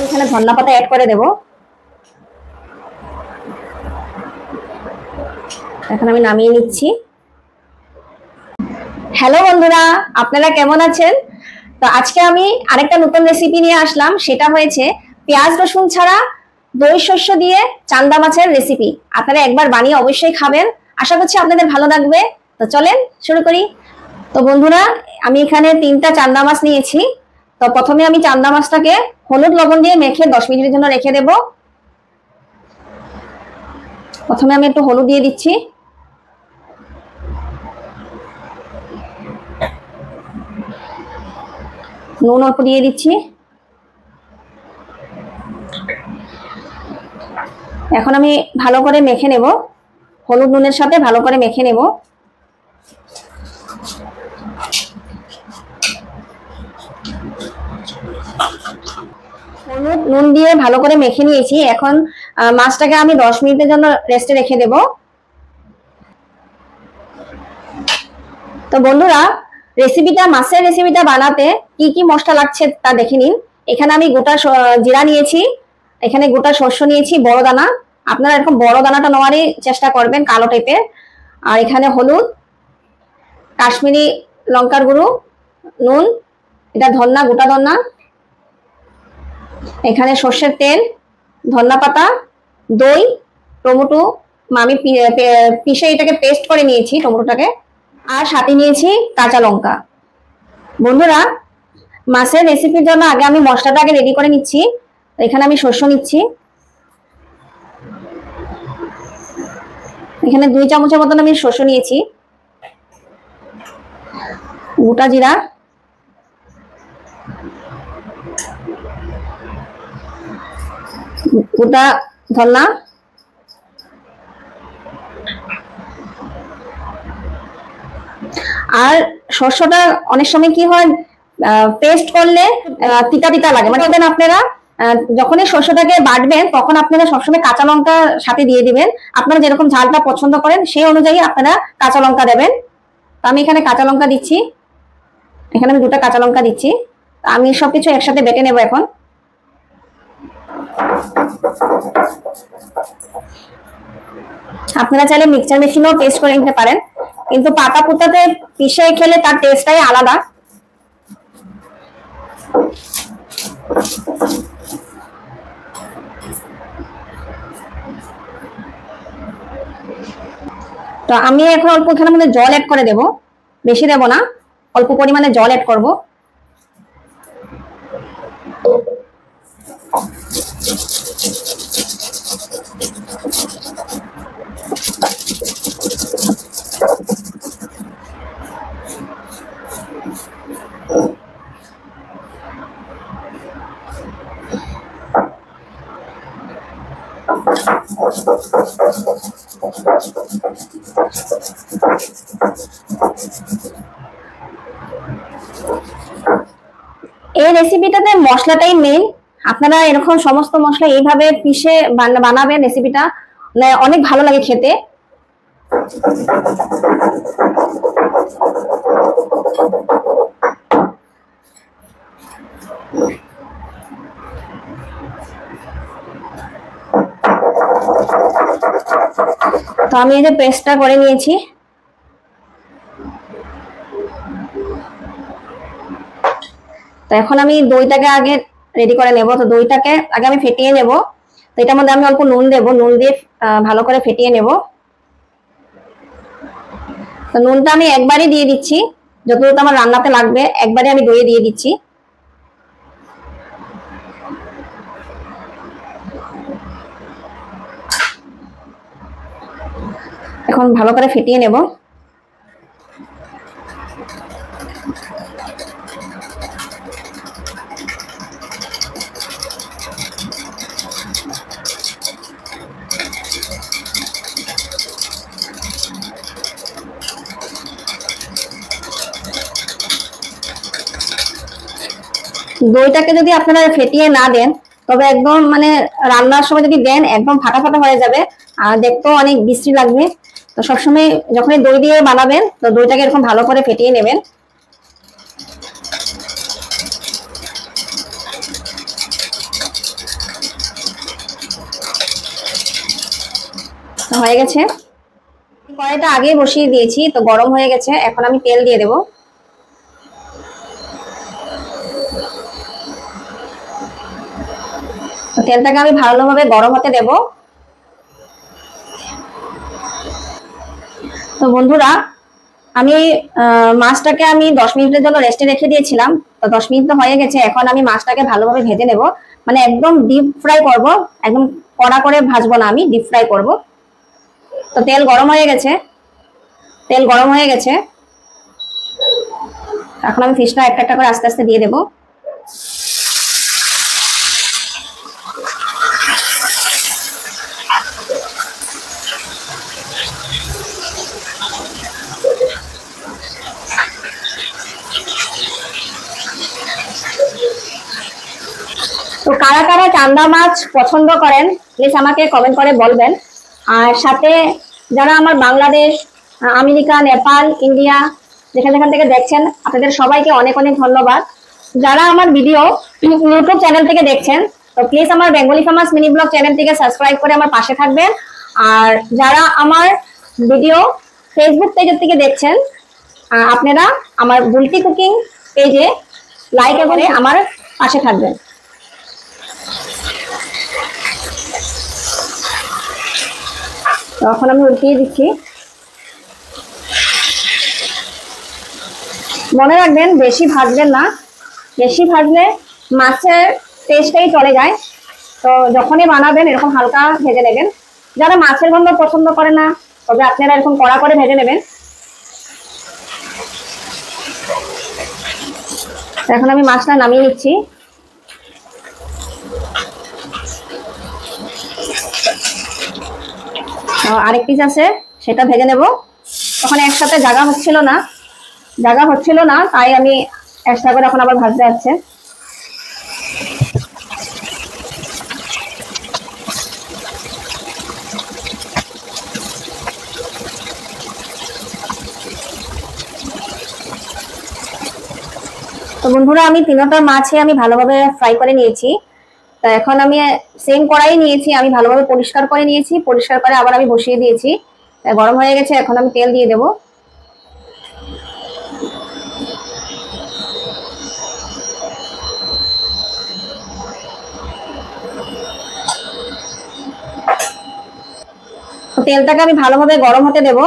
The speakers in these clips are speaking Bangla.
এখানে ধনিয়া পাতা অ্যাড করে দেব। এখন আমি নামিয়ে নিচ্ছি। হ্যালো বন্ধুরা, আপনারা কেমন আছেন? তো আজকে আমি আরেকটা নতুন রেসিপি নিয়ে আসলাম, সেটা হয়েছে পেঁয়াজ রসুন ছাড়া দই শস্য দিয়ে চান্দা মাছের রেসিপি। আপনারা একবার বানিয়ে অবশ্যই খাবেন, আশা করছি আপনাদের ভালো লাগবে। তো চলেন শুরু করি। তো বন্ধুরা, আমি এখানে 3টা চান্দা মাছ নিয়েছি। তো প্রথমে আমি চান্দা মাছটাকে হলুদ লবণ দিয়ে মেখে 10 মিনিটের জন্য রেখে দেব। প্রথমে আমি একটু হলুদ দিয়ে দিচ্ছি, নুন অল্প দিয়ে দিচ্ছি। এখন আমি ভালো করে মেখে নেব, হলুদ নুনের সাথে ভালো করে মেখে নেব। হলুদ নুন দিয়ে ভালো করে মেখে নিয়েছি। এখন মাছটাকে আমি 10 মিনিটের জন্য রেস্টে রেখে দেব। তো বন্ধুরা, মাছের রেসিপিটা বানাতে কি কি মশলা লাগছে তা দেখে নিন। এখানে আমি গোটা জিরা নিয়েছি, এখানে গোটা সরষে নিয়েছি বড় দানা। আপনারা এরকম বড় দানাটা নেওয়ারই চেষ্টা করবেন, কালো টাইপের। আর এখানে হলুদ, কাশ্মীরি লঙ্কার গুঁড়ো, নুন, এটা ধন্না, গোটা ধন্না, এখানে সর্ষের তেল, ধনিয়া পাতা, দই, টমেটো আমি পিষে এটাকে পেস্ট করে নিয়েছি টমেটোটাকে, আর সাথে নিয়েছি কাঁচা লঙ্কা। বন্ধুরা, মাছের রেসিপির জন্য আগে আমি মশলাটাকে রেডি করে নিচ্ছি। এখানে আমি সর্ষে নিচ্ছি, এখানে 2 চামচের মতন আমি সর্ষে নিয়েছি। গোটা জিরা, গোটা ধনিয়া, আর সরষেটা অনেক সময় কি হয়, পেস্ট করলে তিতা তিতা লাগে। মানে আপনারা যখনই সরষেটাকে বাটবেন তখন আপনারা সবসময় কাঁচা লঙ্কা সাথে দিয়ে দিবেন। আপনারা যেরকম ঝালটা পছন্দ করেন সেই অনুযায়ী আপনারা কাঁচা লঙ্কা দেবেন। তো আমি এখানে কাঁচা লঙ্কা দিচ্ছি, এখানে আমি 2টা কাঁচা লঙ্কা দিচ্ছি। আমি সবকিছু একসাথে বেটে নেব এখন। আপনারা চাইলে মিক্সচার মেশিনেও পেস্ট করে নিতে পারেন, কিন্তু পাতা পুতাতে পিষে খেলে তার টেস্টটাই আলাদা। তো আমি এখন অল্প এখানে মধ্যে জল অ্যাড করে দেব, বেশি দেব না, অল্প পরিমাণে জল অ্যাড করব। এই রেসিপিটাতে মশলাটাই মেইন। আপনারা এরকম সমস্ত মশলা এইভাবে পিষে বানাবেন, রেসিপিটা অনেক ভালো লাগে খেতে। তো আমি এই যে পেস্টটা করে নিয়েছি। তো এখন আমি দইটাকে আগে রেডি করে নেব। তো দইটাকে আগে আমি ফেটিয়ে নেব। তো এটার মধ্যে আমি অল্প নুন দেব, নুন দিয়ে ভালো করে ফেটিয়ে নেব। তো নুনটা আমি একবারই দিয়ে দিচ্ছি, যতটুকু আমার রান্নাতে লাগবে একবারে আমি দইয়ে দিয়ে দিচ্ছি। এখন ভালো করে ফেটিয়ে নেব। দইটাকে যদি আপনারা ফেটিয়ে না দেন তবে একদম মানে রান্নার সময় যদি দেন একদম ফাটা ফাটা হয়ে যাবে আর দেখতেও অনেক বিশ্রী লাগবে। তো সবসময় যখনই দই দিয়ে বানাবেন তো দইটাকে এরকম ভালো করে ফেটিয়ে নেবেন। হয়ে গেছে। কড়াইটা আগে বসিয়ে দিয়েছি, তো গরম হয়ে গেছে। এখন আমি তেল দিয়ে দেব। তো তেলটাকে আমি ভালোভাবে গরম হতে দেব। তো বন্ধুরা, আমি মাছটাকে আমি 10 মিনিটের জন্য রেস্টে রেখে দিয়েছিলাম। তো 10 মিনিট তো হয়ে গেছে। এখন আমি মাছটাকে ভালোভাবে ভেজে নেব, মানে একদম ডিপ ফ্রাই করব, একদম কড়া করে ভাজবো না, আমি ডিপ ফ্রাই করব। তো তেল গরম হয়ে গেছে, তেল গরম হয়ে গেছে। এখন আমি ফিশটা একটা একটা করে আস্তে আস্তে দিয়ে দেব। তো কারা কারা চান্দা মাছ পছন্দ করেন প্লিজ আমাকে কমেন্ট করে বলবেন। আর সাথে যারা আমার বাংলাদেশ, আমেরিকা, নেপাল, ইন্ডিয়া যেখান যেখান থেকে দেখছেন, আপনাদের সবাইকে অনেক অনেক ধন্যবাদ। যারা আমার ভিডিও ইউটিউব চ্যানেল থেকে দেখছেন, তো প্লিজ আমার বেঙ্গলি ফেমাস মিনি ব্লগ চ্যানেলটিকে সাবস্ক্রাইব করে আমার পাশে থাকবেন। আর যারা আমার ভিডিও ফেসবুক পেজের থেকে দেখছেন, আপনারা আমার বুলটি কুকিং পেজে লাইক করে আমার পাশে থাকবেন। তখন আমি উল্টিয়ে দিচ্ছি। মনে রাখবেন বেশি ভাজবেন না, বেশি ভাজলে মাছের টেস্টটাই চলে যায়। তো যখনই বানাবেন এরকম হালকা ভেজে নেবেন। যারা মাছের গন্ধ পছন্দ করে না, তবে আপনারা এরকম কড়া করে ভেজে নেবেন। এখন আমি মাছটা নামিয়ে নিচ্ছি। আরেক পিস আছে, সেটা ভেজে নেব। তখন একসাথে জায়গা হচ্ছিল না, তাই আমি এক্সট্রা করে এখন আবার ভাজতে যাচ্ছে। তো বন্ধুরা, আমি তিনটা মাছে আমি ভালোভাবে ফ্রাই করে নিয়েছি। তো এখন আমি সেম কড়াই নিয়েছি, আমি ভালোভাবে পরিষ্কার করে নিয়েছি, পরিষ্কার করে আবার আমি বসিয়ে দিয়েছি। গরম হয়ে গেছে, এখন আমি তেল দিয়ে দেব। তো তেলটাকে আমি ভালোভাবে গরম হতে দেব।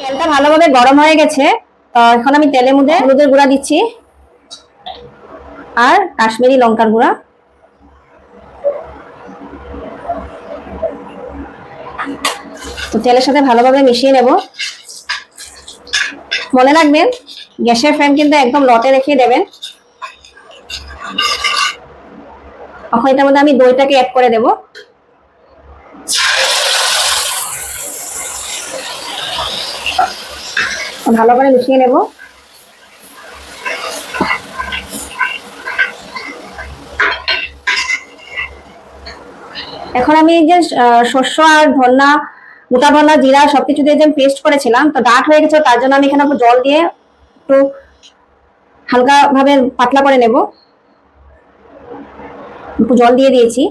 তেলটা ভালোভাবে গরম হয়ে গেছে। তো এখন আমি তেলের মধ্যে হলুদের গুঁড়া দিচ্ছি আর কাশ্মীরি লঙ্কার গুঁড়া। তো তেলের সাথে ভালোভাবে মিশিয়ে নেব। মনে রাখবেন গ্যাসের ফ্লেম কিন্তু একদম লতে রেখে দেবেন। এখন এটার মধ্যে আমি দইটাকে অ্যাড করে দেব। ভালো করে মিশিয়ে নেব। এখন আমি যে শস্য আর ধন্না, গোটা ধন্না, জিরা সবকিছু দিয়ে যে পেস্ট করেছিলাম, তো ডাট হয়ে গেছে, তার জন্য আমি এখানে জল দিয়ে একটু হালকা ভাবে পাতলা করে নেব। একটু জল দিয়ে দিয়েছি,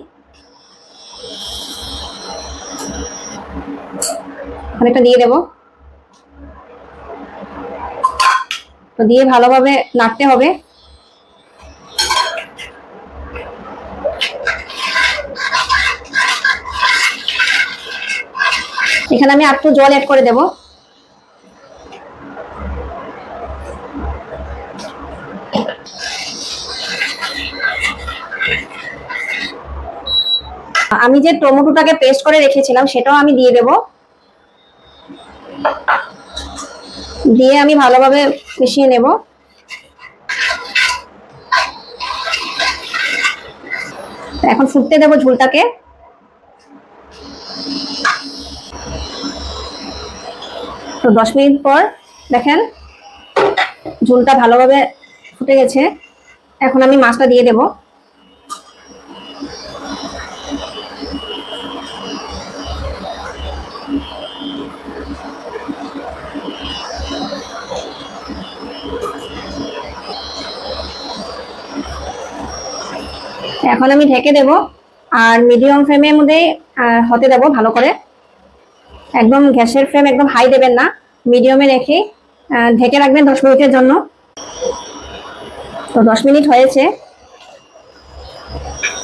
অনেকটা দিয়ে দেব। তো দিয়ে ভালোভাবে নাড়তে হবে। এখানে আমি একটু জল অ্যাড করে দেব। আমি যে টমেটোটাকে পেস্ট করে রেখেছিলাম সেটাও আমি দিয়ে দেব। দিয়ে আমি ভালোভাবে মিশিয়ে নেব। এখন ফুটতে দেব ঝোলটাকে। তো 10 মিনিট পর দেখেন ঝোলটা ভালোভাবে ফুটে গেছে। এখন আমি মাছটা দিয়ে দেব। এখন আমি ঢেকে দেব। আর মিডিয়াম ফ্লেমের মধ্যে হতে দেবো ভালো করে। একদম গ্যাসের ফ্লেম একদম হাই দেবেন না, মিডিয়ামে রেখে ঢেকে রাখবেন 10 মিনিটের জন্য। তো 10 মিনিট হয়েছে,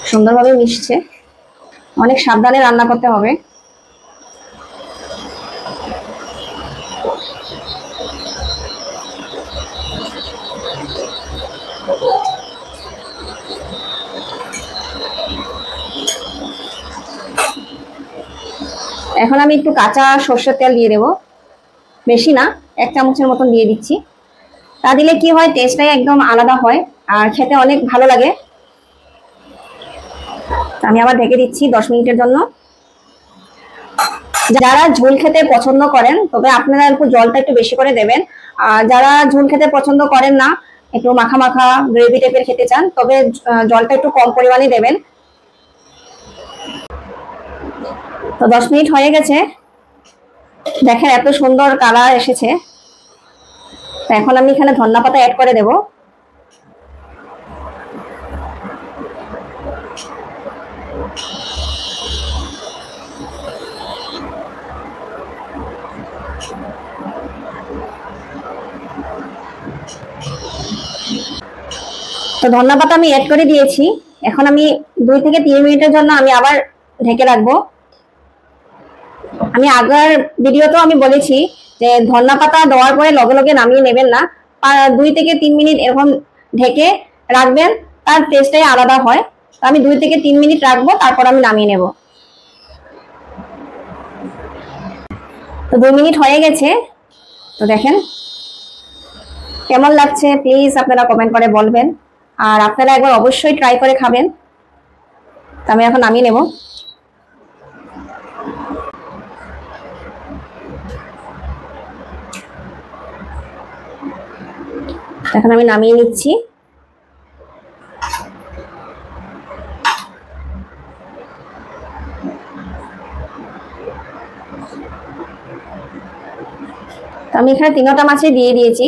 সুন্দরভাবে মিশছে। অনেক সাবধানে রান্না করতে হবে। এখন আমি একটু কাঁচা সর্ষের তেল দিয়ে দেবো, বেশি না, 1 চামচের মতন দিয়ে দিচ্ছি। তা দিলে কি হয়, টেস্টটাই একদম আলাদা হয় আর খেতে অনেক ভালো লাগে। আমি আবার ঢেকে দিচ্ছি 10 মিনিটের জন্য। যারা ঝোল খেতে পছন্দ করেন তবে আপনারা একটু জলটা একটু বেশি করে দেবেন। আর যারা ঝোল খেতে পছন্দ করেন না, একটু মাখা মাখা গ্রেভি টাইপের খেতে চান, তবে জলটা একটু কম পরিমাণে দেবেন। তো 10 মিনিট হয়ে গেছে, দেখেন এত সুন্দর কালার এসেছে। তো এখন আমি এখানে ধনিয়া পাতা অ্যাড করে দেব। তো ধনিয়া পাতা আমি অ্যাড করে দিয়েছি। এখন আমি 2 থেকে 3 মিনিটের জন্য আমি আবার ঢেকে রাখবো। আমি আগের ভিডিওতেও আমি বলেছি যে ধনিয়া পাতা দেওয়ার পরে লগে লগে নামিয়ে নেবেন না, 2 থেকে 3 মিনিট এরকম ঢেকে রাখবেন, তার টেস্টটাই আলাদা হয়। তো আমি 2 থেকে 3 মিনিট রাখবো, তারপর আমি নামিয়ে নেব। তো 2 মিনিট হয়ে গেছে। তো দেখেন কেমন লাগছে, প্লিজ আপনারা কমেন্ট করে বলবেন। আর আপনারা একবার অবশ্যই ট্রাই করে খাবেন। তো আমি এখন নামিয়ে নেব। এখন আমি নামিয়ে নিচ্ছি। তো আমি এখানে 3টা মাছই দিয়ে দিয়েছি।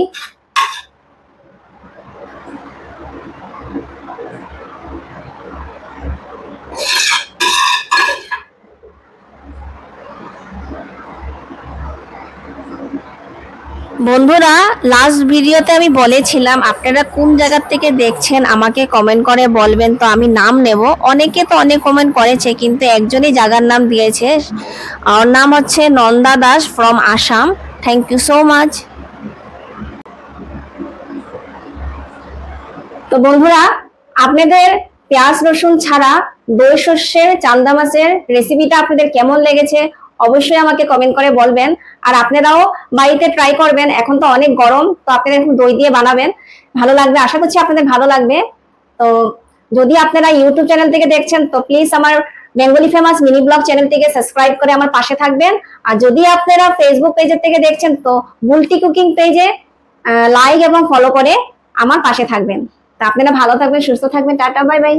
বন্ধুরা, লাস্ট ভিডিওতে আমি বলেছিলাম আপনারা কোন জায়গা থেকে দেখছেন আমাকে কমেন্ট করে বলবেন, তো আমি নাম নেব। অনেকে তো অনেক কমেন্ট করেছে, কিন্তু একজনই জায়গার নাম দিয়েছে, ওর নাম হচ্ছে Nanda Das from Assam. Thank you so much. তো বন্ধুরা, আপনাদের পেঁয়াজ রসুন ছাড়া দই সর্ষের চান্দা মাছের রেসিপিটা আপনাদের কেমন লেগেছে অবশ্যই আমাকে কমেন্ট করে বলবেন। আর আপনারাও বাড়িতে ট্রাই করবেন, এখন তো অনেক গরম, তো আপনারা এখন দই দিয়ে বানাবেন, ভালো লাগবে, আশা করছি আপনাদের ভালো লাগবে। তো যদি আপনারা ইউটিউব চ্যানেল থেকে দেখছেন তো প্লিজ আমার বেঙ্গলি ফেমাস মিনি ব্লগ চ্যানেলটিকে সাবস্ক্রাইব করে আমার পাশে থাকবেন। আর যদি আপনারা ফেসবুক পেজের থেকে দেখছেন তো বুলটি কুকিং পেজে লাইক এবং ফলো করে আমার পাশে থাকবেন। তা আপনারা ভালো থাকবেন, সুস্থ থাকবেন, টাটা বাই বাই।